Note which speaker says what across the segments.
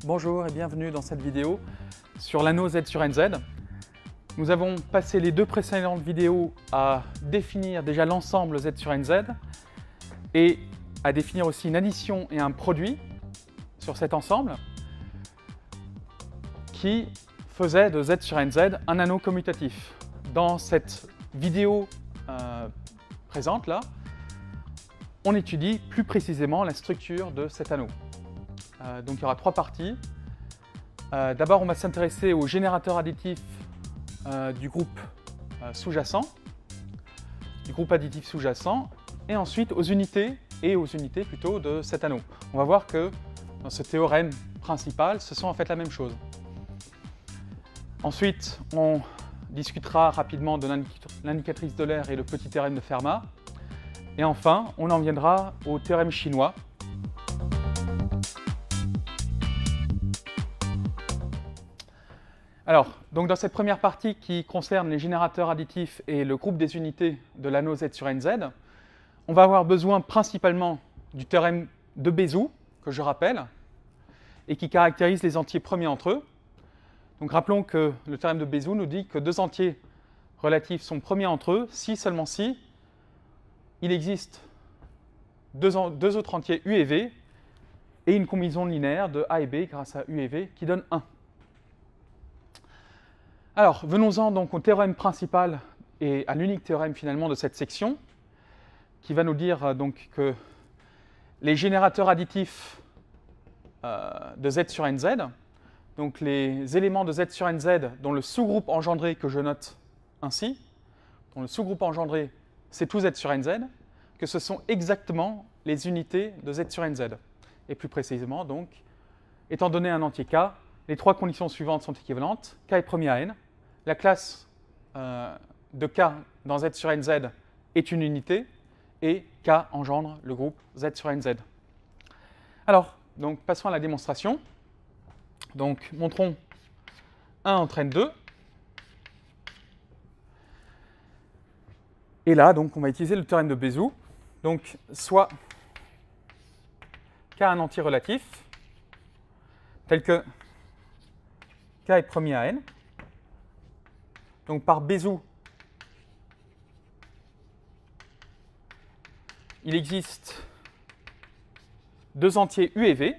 Speaker 1: Bonjour et bienvenue dans cette vidéo sur l'anneau Z sur NZ. Nous avons passé les deux précédentes vidéos à définir déjà l'ensemble Z sur NZ et à définir aussi une addition et un produit sur cet ensemble qui faisait de Z sur NZ un anneau commutatif. Dans cette vidéo présente là, on étudie plus précisément la structure de cet anneau. Donc il y aura trois parties. D'abord, on va s'intéresser au générateur additif du groupe sous-jacent, et ensuite aux unités plutôt de cet anneau. On va voir que dans ce théorème principal, ce sont en fait la même chose. Ensuite, on discutera rapidement de l'indicatrice d'Euler et le petit théorème de Fermat. Et enfin, on en viendra au théorème chinois. Alors, donc dans cette première partie qui concerne les générateurs additifs et le groupe des unités de l'anneau Z sur NZ, on va avoir besoin principalement du théorème de Bézout, que je rappelle, et qui caractérise les entiers premiers entre eux. Donc rappelons que le théorème de Bézout nous dit que deux entiers relatifs sont premiers entre eux si, seulement si, il existe deux autres entiers U et V et une combinaison linéaire de A et B grâce à U et V qui donne 1. Alors, venons-en donc au théorème principal et à l'unique théorème finalement de cette section, qui va nous dire donc que les générateurs additifs de Z sur NZ, donc les éléments de Z sur NZ dont le sous-groupe engendré que je note ainsi, dont le sous-groupe engendré c'est tout Z sur NZ, que ce sont exactement les unités de Z sur NZ. Et plus précisément donc, étant donné un entier K, les trois conditions suivantes sont équivalentes. K est premier à N. La classe de K dans Z sur NZ est une unité et K engendre le groupe Z sur NZ. Alors, donc, passons à la démonstration. Donc, montrons 1 entraîne 2. Et là, donc, on va utiliser le théorème de Bézout. Donc, soit K a un entier relatif, tel que K est premier à N. Donc par Bézout, il existe deux entiers U et V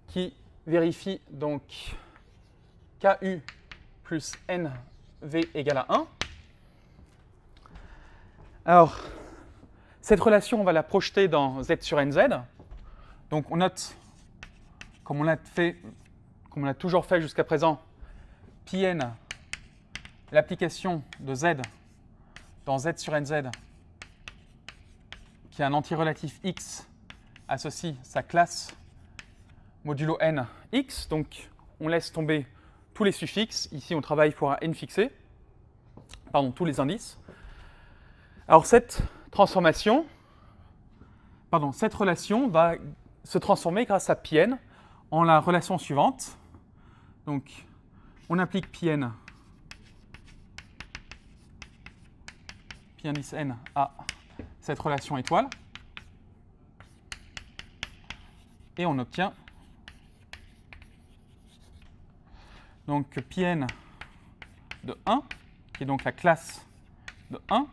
Speaker 1: qui vérifient donc KU plus NV égale à 1. Alors, cette relation, on va la projeter dans Z sur NZ. Donc on note, comme on l'a toujours fait jusqu'à présent, Pn, l'application de Z dans Z sur NZ, qui a un entier relatif X, associe sa classe modulo N X. Donc on laisse tomber tous les suffixes. Ici, on travaille pour un N fixé. Pardon, tous les indices. Alors cette relation va se transformer grâce à Pn en la relation suivante. Donc, on applique Pn indice n à cette relation étoile. Et on obtient donc Pn de 1, qui est donc la classe de 1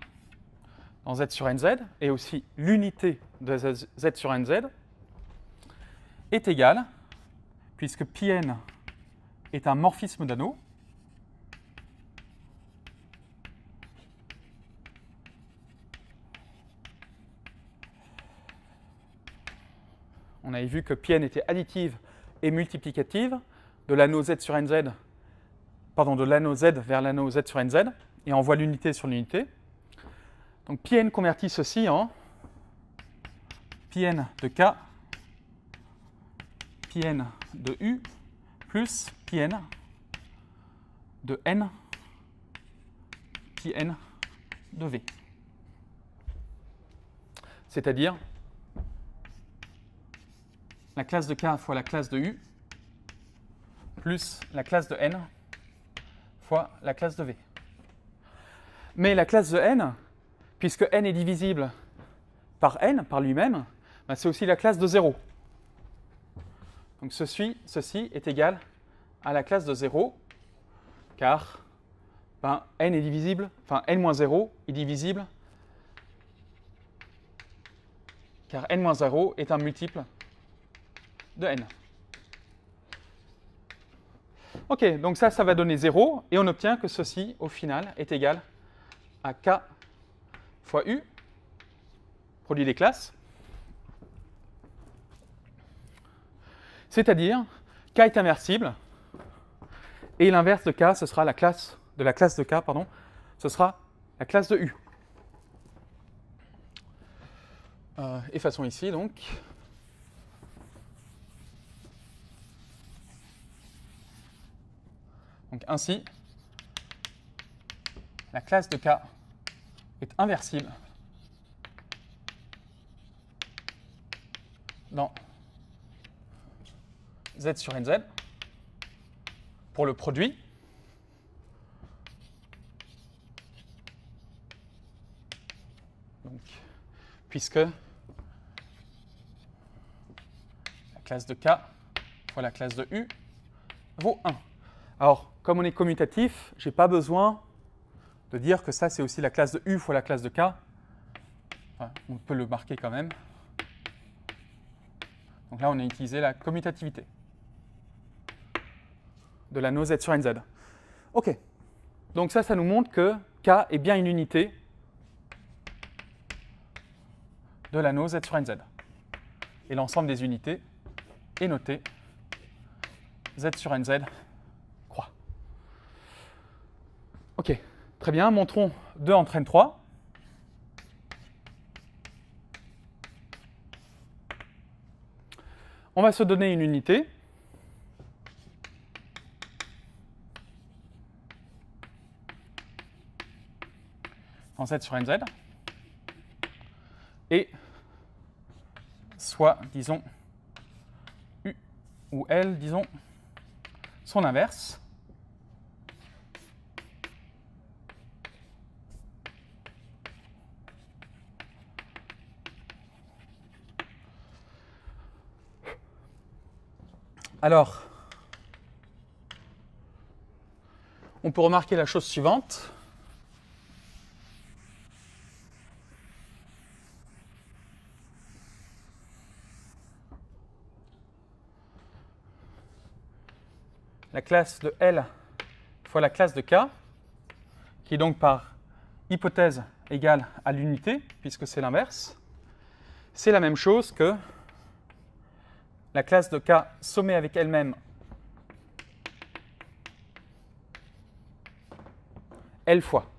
Speaker 1: dans Z sur NZ, et aussi l'unité de Z sur NZ, est égale, puisque Pn est un morphisme d'anneau, on avait vu que Pn était additive et multiplicative de l'anneau Z sur NZ, de l'anneau Z vers l'anneau Z sur NZ, et envoie l'unité sur l'unité. Donc Pn convertit ceci en Pn de K, Pn de U, plus Pn de N, Pn de V. C'est-à-dire la classe de K fois la classe de U, plus la classe de N fois la classe de V. Mais la classe de N, puisque N est divisible par N, par lui-même, ben, c'est aussi la classe de 0. Donc ceci est égal à la classe de 0, car ben, n est divisible, enfin n-0 est divisible, car n-0 est un multiple de n. Ok, donc ça va donner 0, et on obtient que ceci, au final, est égal à k fois u, produit des classes, c'est-à-dire k est inversible, et l'inverse de k, ce sera la classe de k, pardon, ce sera la classe de u. Effaçons ici, donc. Donc ainsi, la classe de k est inversible dans z sur nz pour le produit donc, puisque la classe de k fois la classe de u vaut 1. Alors, comme on est commutatif, je n'ai pas besoin de dire que ça, c'est aussi la classe de u fois la classe de k. Enfin, on peut le marquer quand même. Donc là, on a utilisé la commutativité de l'anneau z sur nz. OK. Donc ça nous montre que k est bien une unité de l'anneau z sur nz. Et l'ensemble des unités est noté z sur nz croix. OK. Très bien. Montrons 2 entraîne 3. On va se donner une unité. En z sur nz. Et soit, disons, u ou l, disons, son inverse. Alors, on peut remarquer la chose suivante. La classe de L fois la classe de K, qui est donc par hypothèse égale à l'unité, puisque c'est l'inverse, c'est la même chose que la classe de K sommée avec elle-même L fois.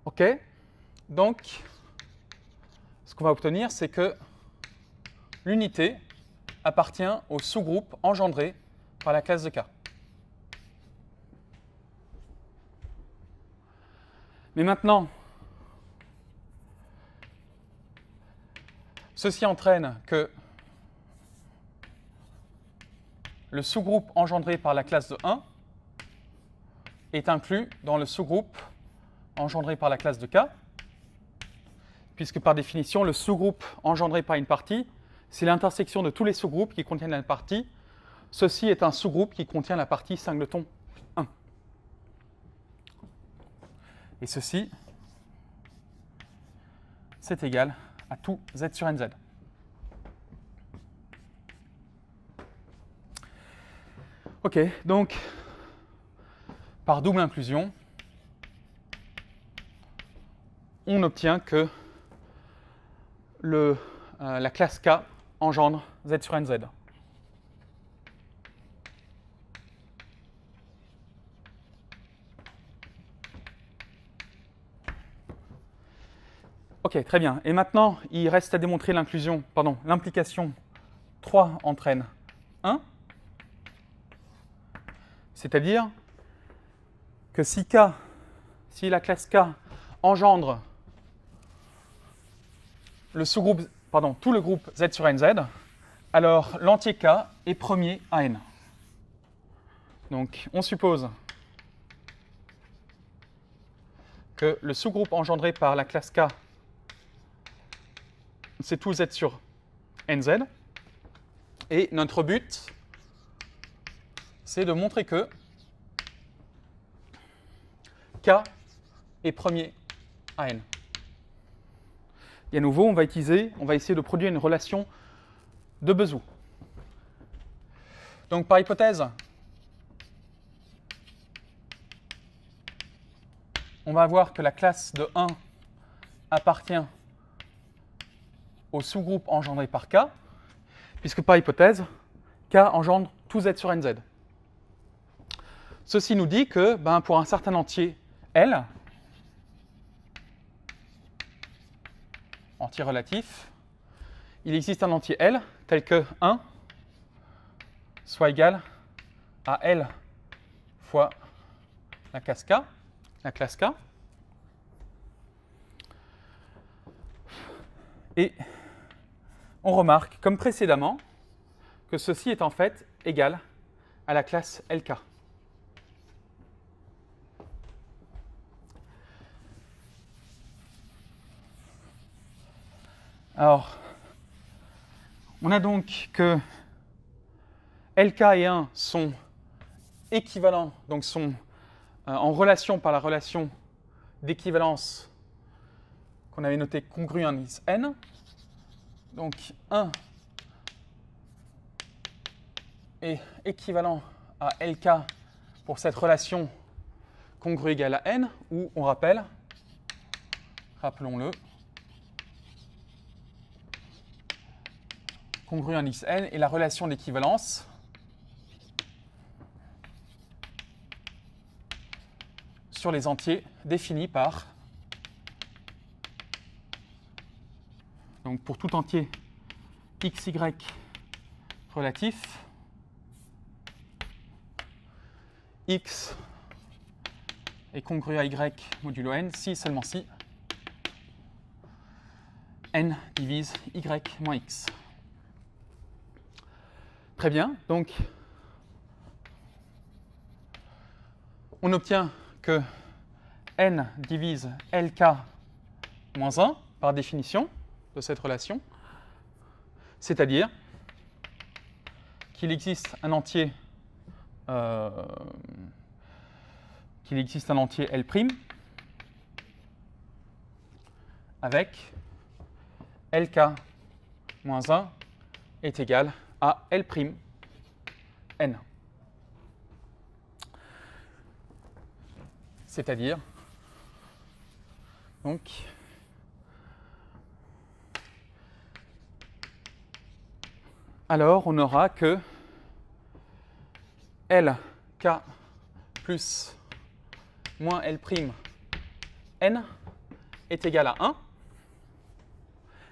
Speaker 1: OK. Donc, ce qu'on va obtenir, c'est que l'unité appartient au sous-groupe engendré par la classe de K. Mais maintenant, ceci entraîne que le sous-groupe engendré par la classe de 1 est inclus dans le sous-groupe engendré par la classe de K, puisque par définition, le sous-groupe engendré par une partie, c'est l'intersection de tous les sous-groupes qui contiennent la partie. Ceci est un sous-groupe qui contient la partie singleton 1. Et ceci, c'est égal à tout z sur nz. OK, donc, par double inclusion, on obtient que la classe K engendre z sur nz. OK, très bien. Et maintenant, il reste à démontrer l'implication 3 entraîne 1. C'est-à-dire que si la classe K engendre tout le groupe Z sur NZ, alors l'entier K est premier à N. Donc, on suppose que le sous-groupe engendré par la classe K, c'est tout Z sur NZ. Et notre but, c'est de montrer que K est premier à N. Et à nouveau, on va essayer de produire une relation de Bezout. Donc, par hypothèse, on va voir que la classe de 1 appartient au sous-groupe engendré par K, puisque par hypothèse, K engendre tout Z sur NZ. Ceci nous dit que pour un certain entier L, entier relatif, il existe un entier L tel que 1 soit égal à L fois la classe K. Et on remarque, comme précédemment, que ceci est en fait égal à la classe LK. Alors, on a donc que LK et 1 sont équivalents, donc sont en relation par la relation d'équivalence qu'on avait notée congrue à un indice n. Donc 1 est équivalent à LK pour cette relation congrue égale à n, où on rappelons-le, congrue à un indice n est la relation d'équivalence sur les entiers définis par, donc pour tout entier xy relatif, x est congru à y modulo n si seulement si n divise y moins x. Très bien, donc on obtient que n divise lk moins 1 par définition de cette relation, c'est-à-dire qu'il existe un entier L' avec lk moins 1 est égal à L' n. C'est-à-dire, donc, alors on aura que Lk plus moins L' n est égal à 1.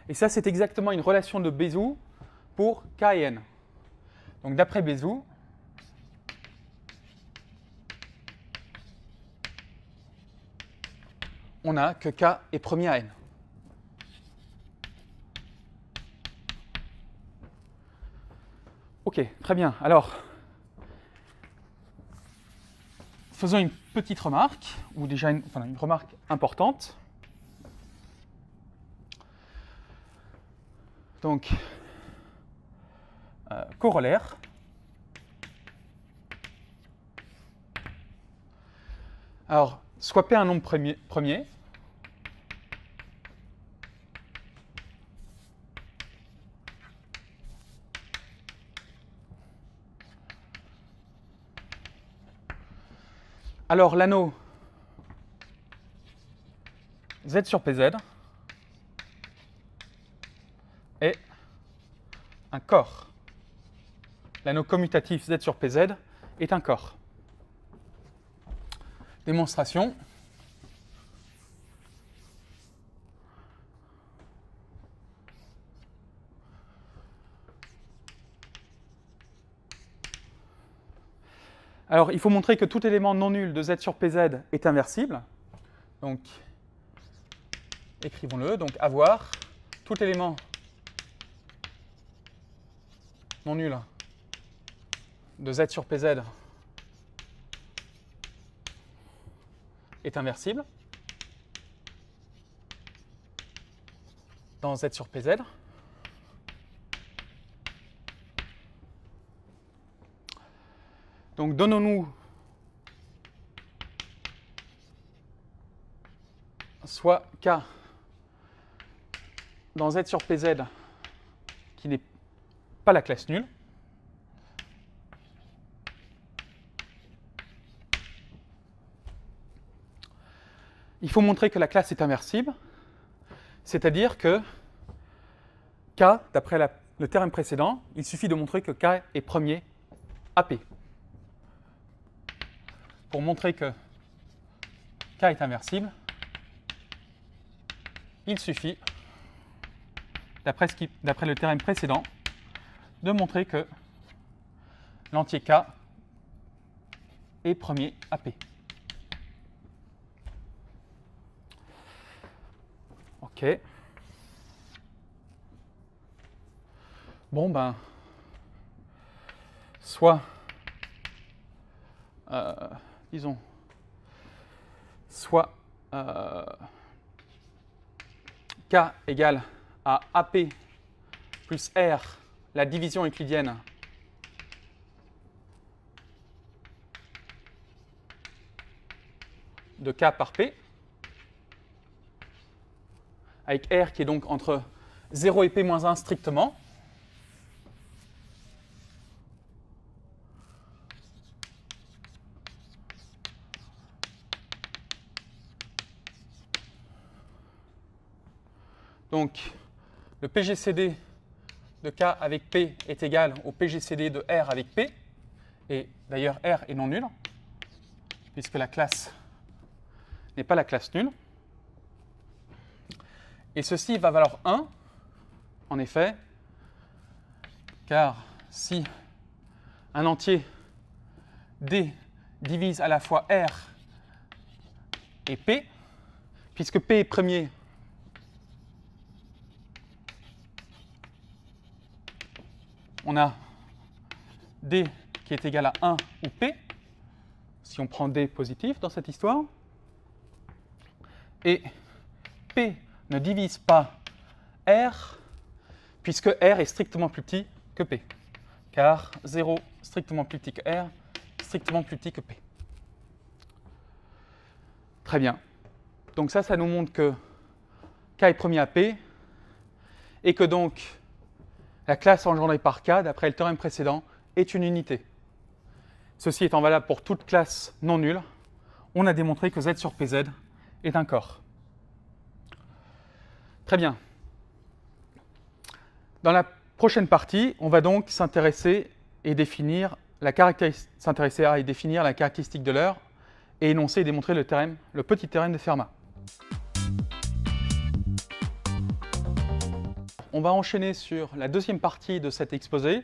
Speaker 1: Et ça, c'est exactement une relation de Bézout pour K et N. Donc d'après Bézout, on a que K est premier à N. Ok, très bien. Alors, faisons une petite remarque, ou déjà une remarque importante. Donc, corollaire. Alors, soit P un nombre premier, alors l'anneau Z sur PZ est un corps. L'anneau commutatif Z sur PZ est un corps. Démonstration. Alors, il faut montrer que tout élément non nul de Z sur PZ est inversible. Donc, écrivons-le. Donc, avoir tout élément non nul de Z sur PZ est inversible dans Z sur PZ. Donc donnons-nous soit K dans Z sur PZ qui n'est pas la classe nulle, il faut montrer que la classe est inversible, c'est-à-dire que K, d'après le théorème précédent, il suffit de montrer que K est premier AP. Pour montrer que K est inversible, il suffit, d'après le théorème précédent, de montrer que l'entier K est premier AP. OK. Bon, ben, soit, disons, soit K égale à AP plus R, la division euclidienne de K par P, avec R qui est donc entre 0 et P moins 1 strictement. Donc, le PGCD de K avec P est égal au PGCD de R avec P. Et d'ailleurs, R est non nul, puisque la classe n'est pas la classe nulle. Et ceci va valoir 1, en effet, car si un entier D divise à la fois R et P, puisque P est premier, on a D qui est égal à 1 ou P, si on prend D positif dans cette histoire, et P ne divise pas R, puisque R est strictement plus petit que P, car 0 strictement plus petit que R, strictement plus petit que P. Très bien. Donc ça nous montre que K est premier à P, et que donc la classe engendrée par K, d'après le théorème précédent, est une unité. Ceci étant valable pour toute classe non nulle, on a démontré que Z sur PZ est un corps. Très bien. Dans la prochaine partie, on va donc s'intéresser à et définir la caractéristique de l'heure et énoncer et démontrer le petit théorème de Fermat. On va enchaîner sur la deuxième partie de cet exposé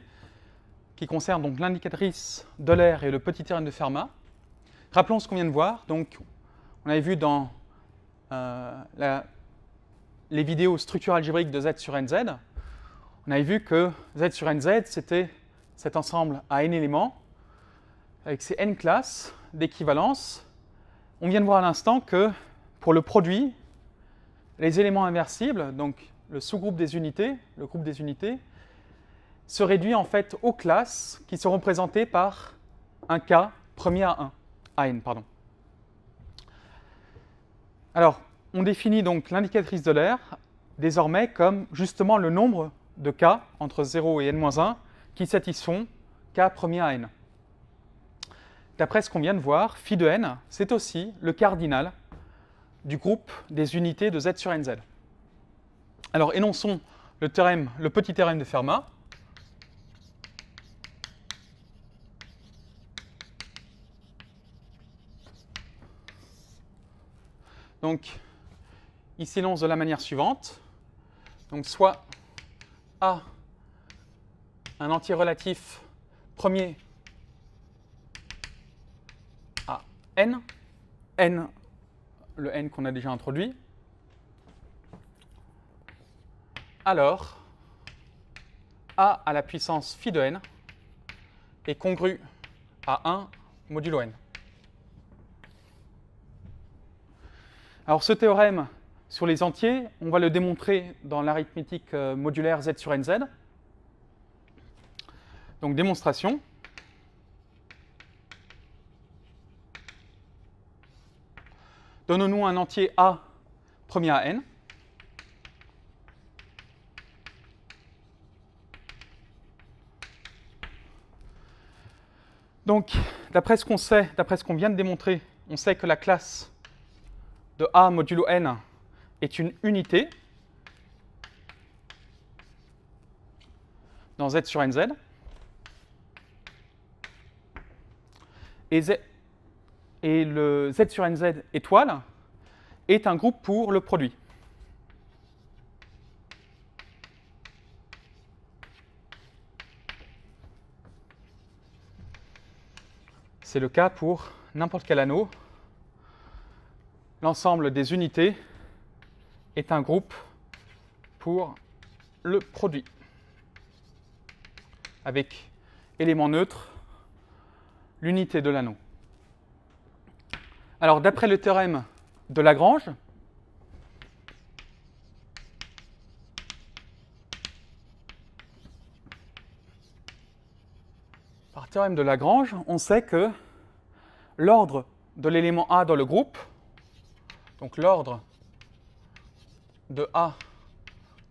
Speaker 1: qui concerne donc l'indicatrice d'Euler et le petit théorème de Fermat. Rappelons ce qu'on vient de voir. Donc, on avait vu dans les vidéos structure algébrique de Z sur NZ, on avait vu que Z sur NZ, c'était cet ensemble à n éléments, avec ses n classes d'équivalence. On vient de voir à l'instant que pour le produit, les éléments inversibles, donc le sous-groupe des unités, le groupe des unités, se réduit en fait aux classes qui sont représentées par un K premier à n, pardon. Alors, on définit donc l'indicatrice d'Euler désormais comme justement le nombre de K entre 0 et n-1 qui satisfont K premier à n. D'après ce qu'on vient de voir, phi de n, c'est aussi le cardinal du groupe des unités de Z sur NZ. Alors, énonçons le petit théorème de Fermat. Donc, il s'énonce de la manière suivante. Donc, soit A, un entier relatif premier à n, n, le n qu'on a déjà introduit, alors A à la puissance phi de n est congru à 1 modulo n. Alors ce théorème sur les entiers, on va le démontrer dans l'arithmétique modulaire z sur nz. Donc démonstration. Donnons-nous un entier A premier à n. Donc, d'après ce qu'on sait, d'après ce qu'on vient de démontrer, on sait que la classe de A modulo n est une unité dans Z sur nz. Et le Z sur nz étoile est un groupe pour le produit. C'est le cas pour n'importe quel anneau. L'ensemble des unités est un groupe pour le produit, avec élément neutre, l'unité de l'anneau. Alors, d'après le théorème de Lagrange, par théorème de Lagrange, on sait que l'ordre de l'élément A dans le groupe, donc l'ordre de A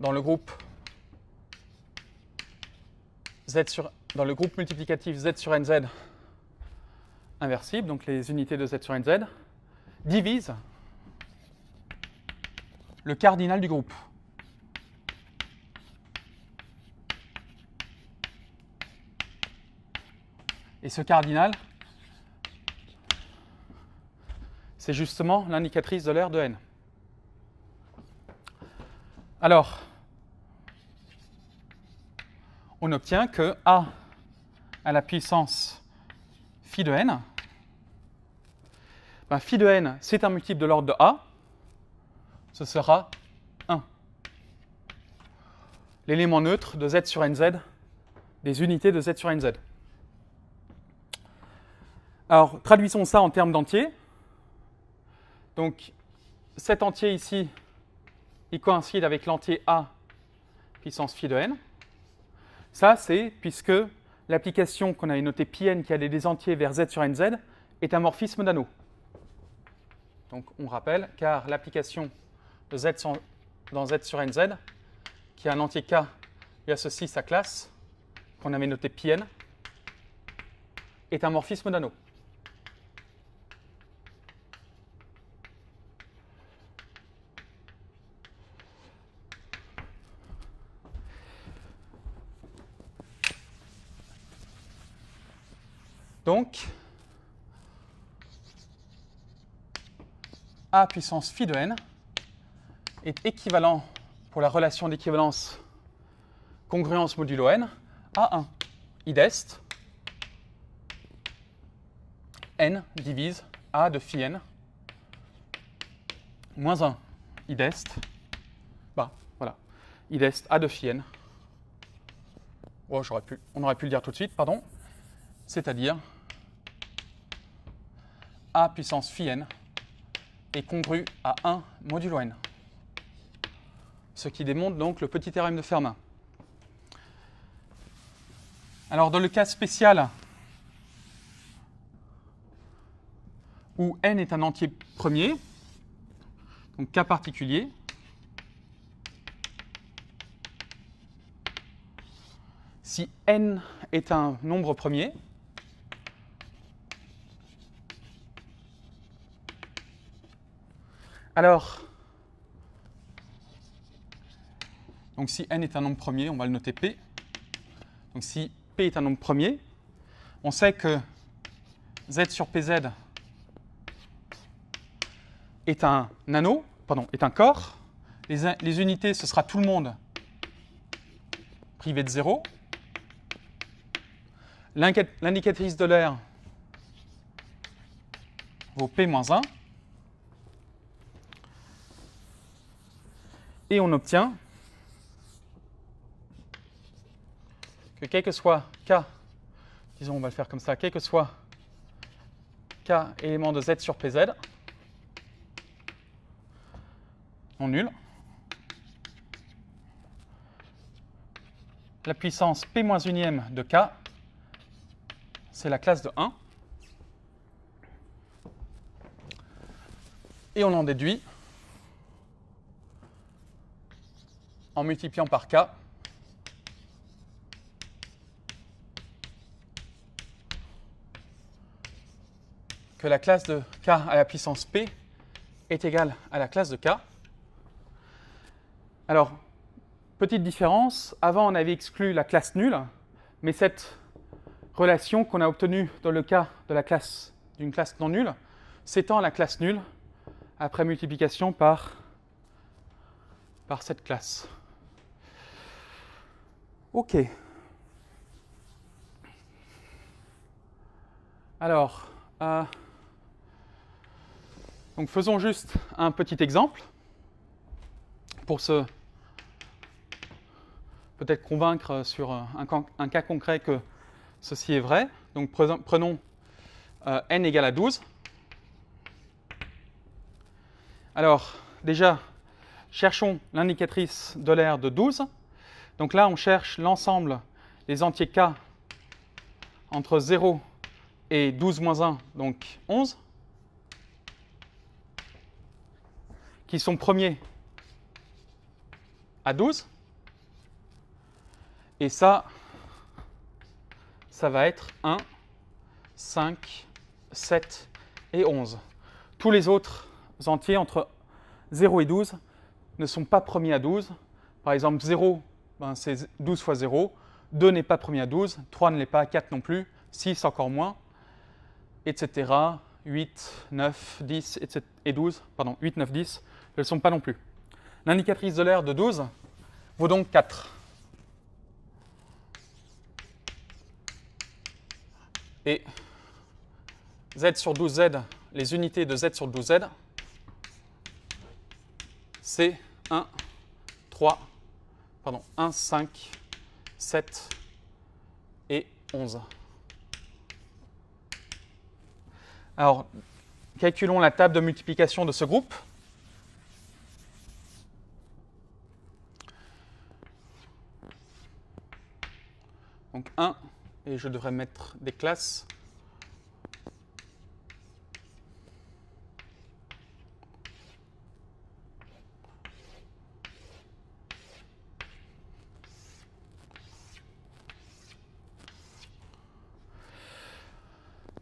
Speaker 1: dans le groupe dans le groupe multiplicatif Z sur nz inversible, donc les unités de Z sur nz, divise le cardinal du groupe. Et ce cardinal, c'est justement l'indicatrice de l'aire de n. Alors, on obtient que A à la puissance phi de n, phi de n, c'est un multiple de l'ordre de A, ce sera 1. L'élément neutre de Z sur nz, des unités de Z sur nz. Alors, traduisons ça en termes d'entiers. Donc, cet entier ici, il coïncide avec l'entier A puissance phi de n. Ça, c'est puisque l'application qu'on avait notée πn qui allait des entiers vers Z sur nz est un morphisme d'anneau. Donc, on rappelle, car l'application de Z dans Z sur nz, qui a un entier K lui associe sa classe, qu'on avait noté πn, est un morphisme d'anneau. Donc, A puissance phi de n est équivalent, pour la relation d'équivalence congruence modulo n, à 1. Id est, n divise A de phi n, moins 1. Id est, voilà, id est A de phi n. Oh, on aurait pu le dire tout de suite, pardon. C'est-à-dire A puissance phi n est congru à 1 modulo n. Ce qui démontre donc le petit théorème de Fermat. Alors, dans le cas spécial où n est un entier premier, donc cas particulier, si n est un nombre premier, alors, donc si n est un nombre premier, on va le noter P. Donc si P est un nombre premier, on sait que Z sur PZ est un anneau, est un corps. Les unités, ce sera tout le monde privé de 0. L'indicatrice de l'aire vaut P moins 1. Et on obtient que quel que soit K, disons on va le faire comme ça, quel que soit K élément de Z sur PZ, non nul. La puissance p-1e de k, c'est la classe de 1. Et on en déduit en multipliant par k que la classe de k à la puissance p est égale à la classe de k. Alors, petite différence, avant on avait exclu la classe nulle, mais cette relation qu'on a obtenue dans le cas de la classe d'une classe non nulle s'étend à la classe nulle après multiplication par cette classe. OK. Alors, donc faisons juste un petit exemple pour se peut-être convaincre sur un cas concret que ceci est vrai. Donc prenons n égale à 12. Alors déjà, cherchons l'indicatrice d'Euler de 12. Donc là, on cherche l'ensemble des entiers k entre 0 et 12 moins 1, donc 11, qui sont premiers à 12. Et ça va être 1, 5, 7 et 11. Tous les autres entiers entre 0 et 12 ne sont pas premiers à 12. Par exemple, 0, c'est 12 fois 0. 2 n'est pas premier à 12. 3 ne l'est pas, 4 non plus. 6 encore moins, etc. 8, 9, 10 et 12, pardon, 8, 9, 10 ne le sont pas non plus. L'indicatrice d'Euler de 12 vaut donc 4. Et z sur 12z, les unités de z sur 12z, c'est 1, 5, 7 et 11. Alors, calculons la table de multiplication de ce groupe. Donc 1, et je devrais mettre des classes.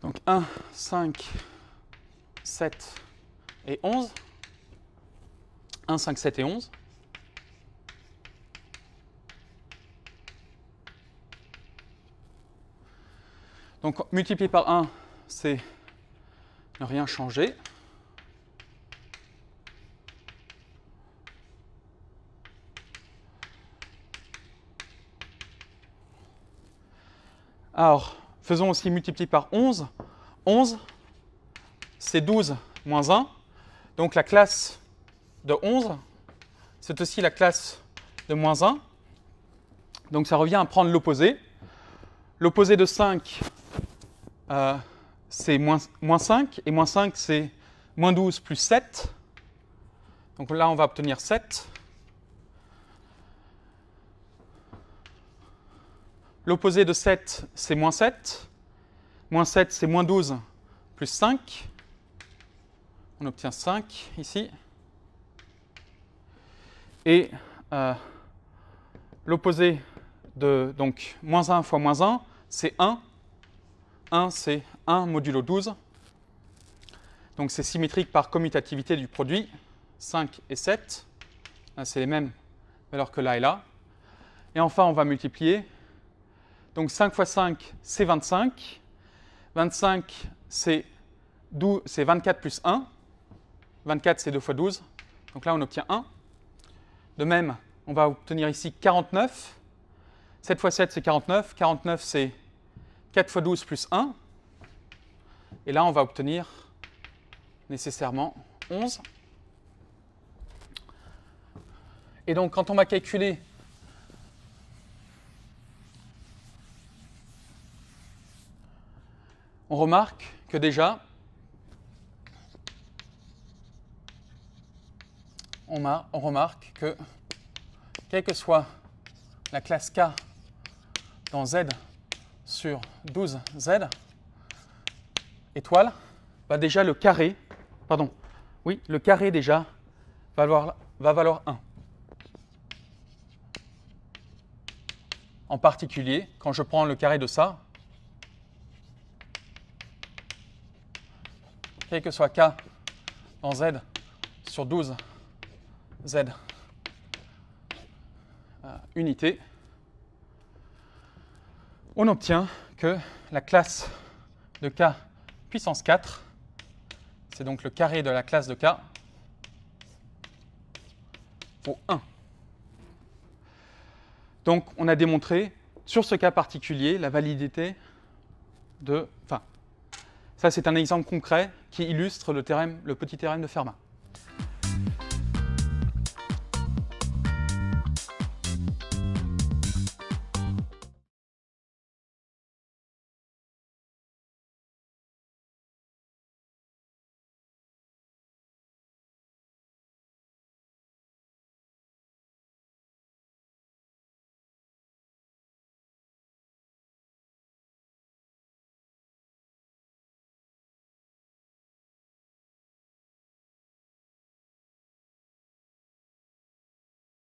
Speaker 1: Donc 1, 5, 7 et 11. 1, 5, 7 et 11. Donc multiplier par 1, c'est ne rien changer. Alors, faisons aussi multiplier par 11. 11, c'est 12 moins 1. Donc la classe de 11, c'est aussi la classe de moins 1. Donc ça revient à prendre l'opposé. L'opposé de 5, c'est moins 5. Et moins 5, c'est moins 12 plus 7. Donc là, on va obtenir 7. L'opposé de 7, c'est moins 7. Moins 7, c'est moins 12 plus 5. On obtient 5 ici. Et l'opposé de donc, moins 1 fois moins 1, c'est 1. 1, c'est 1 modulo 12. Donc c'est symétrique par commutativité du produit. 5 et 7. Là, c'est les mêmes valeurs que là et là. Et enfin, on va multiplier. Donc 5 fois 5, c'est 25. 25, c'est 24 plus 1. 24, c'est 2 fois 12. Donc là, on obtient 1. De même, on va obtenir ici 49. 7 fois 7, c'est 49. 49, c'est 4 fois 12 plus 1. Et là, on va obtenir nécessairement 11. Et donc, quand on va calculer on remarque que déjà, on remarque que, quelle que soit la classe K dans Z sur 12Z, étoile, bah déjà le carré, pardon, oui, le carré déjà va valoir 1. En particulier, quand je prends le carré de ça, quel que soit K dans Z sur 12 Z unités, on obtient que la classe de K puissance 4, c'est donc le carré de la classe de K, vaut 1. Donc on a démontré sur ce cas particulier la validité de... Enfin, ça c'est un exemple concret qui illustre le petit théorème de Fermat.